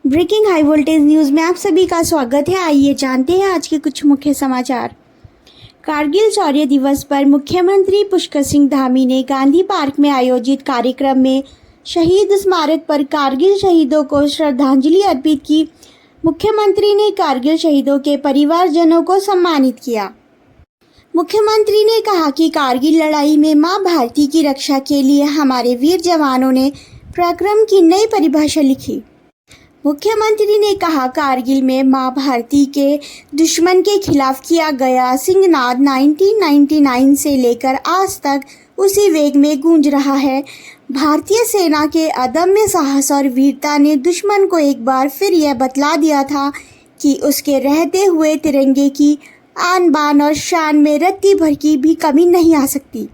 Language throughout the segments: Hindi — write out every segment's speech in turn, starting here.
ब्रेकिंग हाई वोल्टेज न्यूज़ में आप सभी का स्वागत है। आइए जानते हैं आज के कुछ मुख्य समाचार। कारगिल शौर्य दिवस पर मुख्यमंत्री पुष्कर सिंह धामी ने गांधी पार्क में आयोजित कार्यक्रम में शहीद स्मारक पर कारगिल शहीदों को श्रद्धांजलि अर्पित की। मुख्यमंत्री ने कारगिल शहीदों के परिवारजनों को सम्मानित किया। मुख्यमंत्री ने कहा कि कारगिल लड़ाई में मां भारती की रक्षा के लिए हमारे वीर जवानों ने पराक्रम की नई परिभाषा लिखी। मुख्यमंत्री ने कहा, कारगिल में मां भारती के दुश्मन के खिलाफ किया गया सिंहनाद 1999 से लेकर आज तक उसी वेग में गूंज रहा है। भारतीय सेना के अदम्य साहस और वीरता ने दुश्मन को एक बार फिर यह बतला दिया था कि उसके रहते हुए तिरंगे की आन बान और शान में रत्ती भर की भी कमी नहीं आ सकती।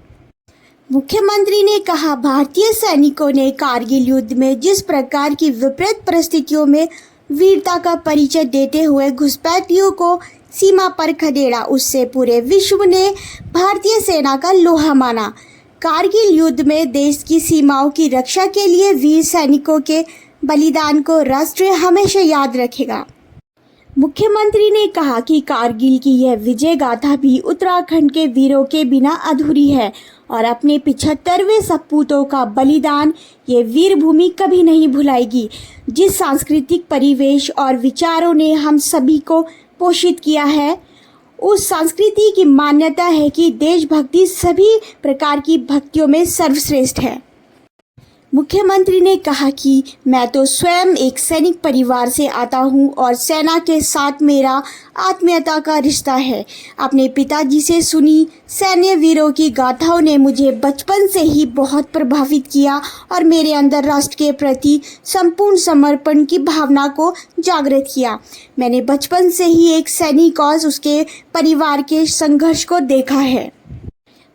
मुख्यमंत्री ने कहा, भारतीय सैनिकों ने कारगिल युद्ध में जिस प्रकार की विपरीत परिस्थितियों में वीरता का परिचय देते हुए घुसपैठियों को सीमा पर खदेड़ा, उससे पूरे विश्व ने भारतीय सेना का लोहा माना। कारगिल युद्ध में देश की सीमाओं की रक्षा के लिए वीर सैनिकों के बलिदान को राष्ट्र हमेशा याद रखेगा। मुख्यमंत्री ने कहा कि कारगिल की यह विजय गाथा भी उत्तराखंड के वीरों के बिना अधूरी है और अपने 75वें सपूतों का बलिदान ये वीर भूमि कभी नहीं भुलाएगी। जिस सांस्कृतिक परिवेश और विचारों ने हम सभी को पोषित किया है, उस संस्कृति की मान्यता है कि देशभक्ति सभी प्रकार की भक्तियों में सर्वश्रेष्ठ है। मुख्यमंत्री ने कहा कि मैं तो स्वयं एक सैनिक परिवार से आता हूं और सेना के साथ मेरा आत्मीयता का रिश्ता है। अपने पिताजी से सुनी सैन्य वीरों की गाथाओं ने मुझे बचपन से ही बहुत प्रभावित किया और मेरे अंदर राष्ट्र के प्रति संपूर्ण समर्पण की भावना को जागृत किया। मैंने बचपन से ही एक सैनिक और उसके परिवार के संघर्ष को देखा है।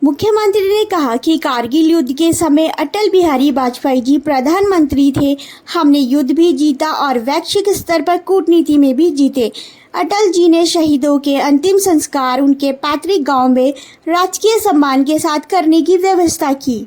मुख्यमंत्री ने कहा कि कारगिल युद्ध के समय अटल बिहारी वाजपेयी जी प्रधानमंत्री थे। हमने युद्ध भी जीता और वैश्विक स्तर पर कूटनीति में भी जीते। अटल जी ने शहीदों के अंतिम संस्कार उनके पैतृक गांव में राजकीय सम्मान के साथ करने की व्यवस्था की।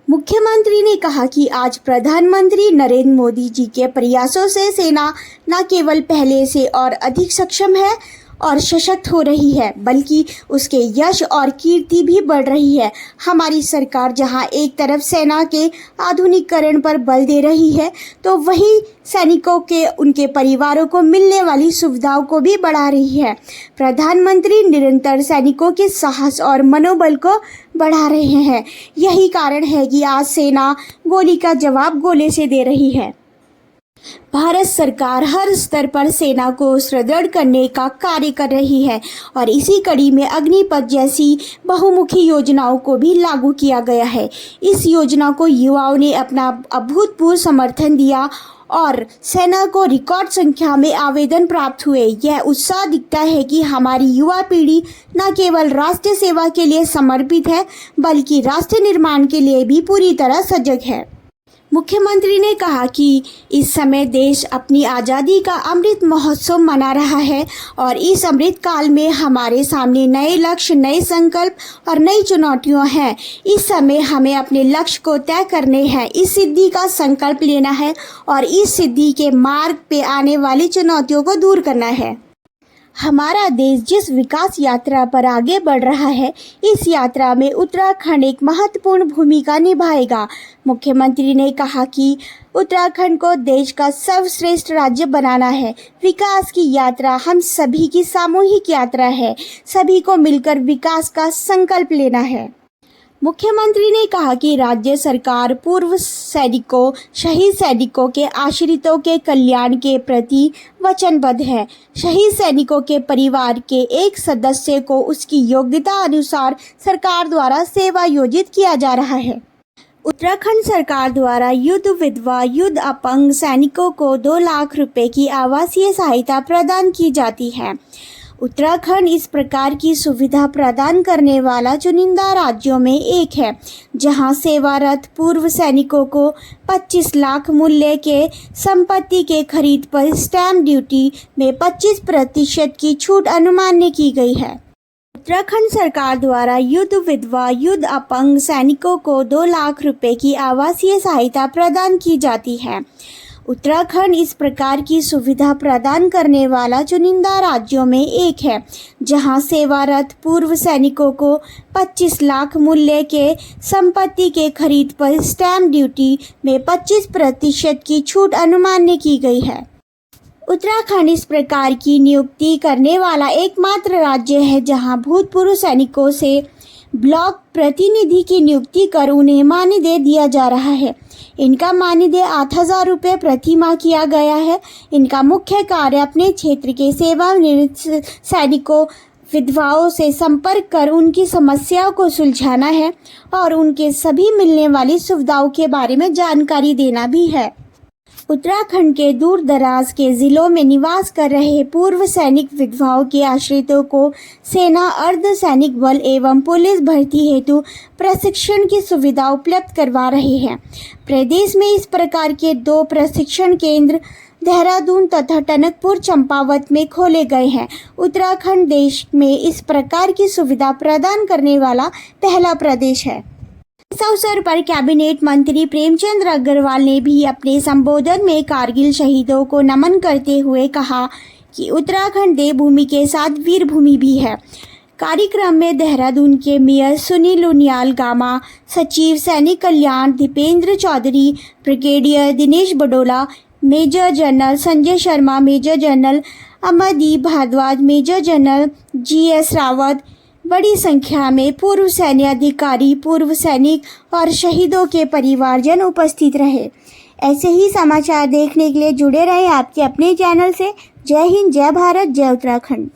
मुख्यमंत्री ने कहा कि आज प्रधानमंत्री नरेंद्र मोदी जी के प्रयासों से सेना न केवल पहले से और अधिक सक्षम है और सशक्त हो रही है, बल्कि उसके यश और कीर्ति भी बढ़ रही है। हमारी सरकार जहां एक तरफ सेना के आधुनिकीकरण पर बल दे रही है, तो वहीं सैनिकों के उनके परिवारों को मिलने वाली सुविधाओं को भी बढ़ा रही है। प्रधानमंत्री निरंतर सैनिकों के साहस और मनोबल को बढ़ा रहे हैं। यही कारण है कि आज सेना गोली का जवाब गोले से दे रही है। भारत सरकार हर स्तर पर सेना को सुदृढ़ करने का कार्य कर रही है और इसी कड़ी में अग्निपथ जैसी बहुमुखी योजनाओं को भी लागू किया गया है। इस योजना को युवाओं ने अपना अभूतपूर्व समर्थन दिया और सेना को रिकॉर्ड संख्या में आवेदन प्राप्त हुए। यह उत्साह दिखता है कि हमारी युवा पीढ़ी न केवल राष्ट्र सेवा के लिए समर्पित है, बल्कि राष्ट्र निर्माण के लिए भी पूरी तरह सजग है। मुख्यमंत्री ने कहा कि इस समय देश अपनी आज़ादी का अमृत महोत्सव मना रहा है और इस अमृत काल में हमारे सामने नए लक्ष्य, नए संकल्प और नई चुनौतियां हैं। इस समय हमें अपने लक्ष्य को तय करने हैं, इस सिद्धि का संकल्प लेना है और इस सिद्धि के मार्ग पे आने वाली चुनौतियों को दूर करना है। हमारा देश जिस विकास यात्रा पर आगे बढ़ रहा है, इस यात्रा में उत्तराखंड एक महत्वपूर्ण भूमिका निभाएगा। मुख्यमंत्री ने कहा कि उत्तराखंड को देश का सर्वश्रेष्ठ राज्य बनाना है। विकास की यात्रा हम सभी की सामूहिक यात्रा है। सभी को मिलकर विकास का संकल्प लेना है। मुख्यमंत्री ने कहा कि राज्य सरकार पूर्व सैनिकों, शहीद सैनिकों के आश्रितों के कल्याण के प्रति वचनबद्ध है। शहीद सैनिकों के परिवार के एक सदस्य को उसकी योग्यता अनुसार सरकार द्वारा सेवा योजित किया जा रहा है। उत्तराखंड सरकार द्वारा युद्ध विधवा, युद्ध अपंग सैनिकों को 2 लाख रुपए की आवासीय सहायता प्रदान की जाती है। उत्तराखंड इस प्रकार की सुविधा प्रदान करने वाला चुनिंदा राज्यों में एक है, जहां सेवारत पूर्व सैनिकों को 25 लाख मूल्य के संपत्ति के खरीद पर स्टैंप ड्यूटी में 25% की छूट अनुमान्य की गई है। उत्तराखंड सरकार द्वारा युद्ध विधवा, युद्ध अपंग सैनिकों को 2 लाख रुपए की आवासीय सहायता प्रदान की जाती है। उत्तराखंड इस प्रकार की सुविधा प्रदान करने वाला चुनिंदा राज्यों में एक है, जहां सेवारत पूर्व सैनिकों को 25 लाख मूल्य के संपत्ति के खरीद पर स्टैम्प ड्यूटी में 25% की छूट अनुमान्य की गई है। उत्तराखंड इस प्रकार की नियुक्ति करने वाला एकमात्र राज्य है जहां भूतपूर्व सैनिकों से ब्लॉक प्रतिनिधि की नियुक्ति कर उन्हें मानदेय दिया जा रहा है। इनका मानदेय 8,000 रुपये प्रति माह किया गया है। इनका मुख्य कार्य अपने क्षेत्र के सेवानिवृत्त सैनिकों विधवाओं से संपर्क कर उनकी समस्याओं को सुलझाना है और उनके सभी मिलने वाली सुविधाओं के बारे में जानकारी देना भी है। उत्तराखंड के दूर दराज के जिलों में निवास कर रहे पूर्व सैनिक विधवाओं के आश्रितों को सेना, अर्ध सैनिक बल एवं पुलिस भर्ती हेतु प्रशिक्षण की सुविधा उपलब्ध करवा रहे हैं। प्रदेश में इस प्रकार के 2 प्रशिक्षण केंद्र देहरादून तथा टनकपुर चंपावत में खोले गए हैं। उत्तराखंड देश में इस प्रकार की सुविधा प्रदान करने वाला पहला प्रदेश है। इस अवसर पर कैबिनेट मंत्री प्रेमचंद अग्रवाल ने भी अपने संबोधन में कारगिल शहीदों को नमन करते हुए कहा कि उत्तराखंड देवभूमि के साथ वीरभूमि भी है। कार्यक्रम में देहरादून के मेयर सुनील उनियाल गामा, सचिव सैनिक कल्याण Dipendra Chaudhary, brigadier Dinesh Badola, major general Sanjay Sharma, major general Amardeep Bhardwaj, major general GS Rawat, बड़ी संख्या में पूर्व सैन्य अधिकारी, पूर्व सैनिक और शहीदों के परिवारजन उपस्थित रहे। ऐसे ही समाचार देखने के लिए जुड़े रहे आपके अपने चैनल से। जय हिंद, जय भारत, जय उत्तराखंड।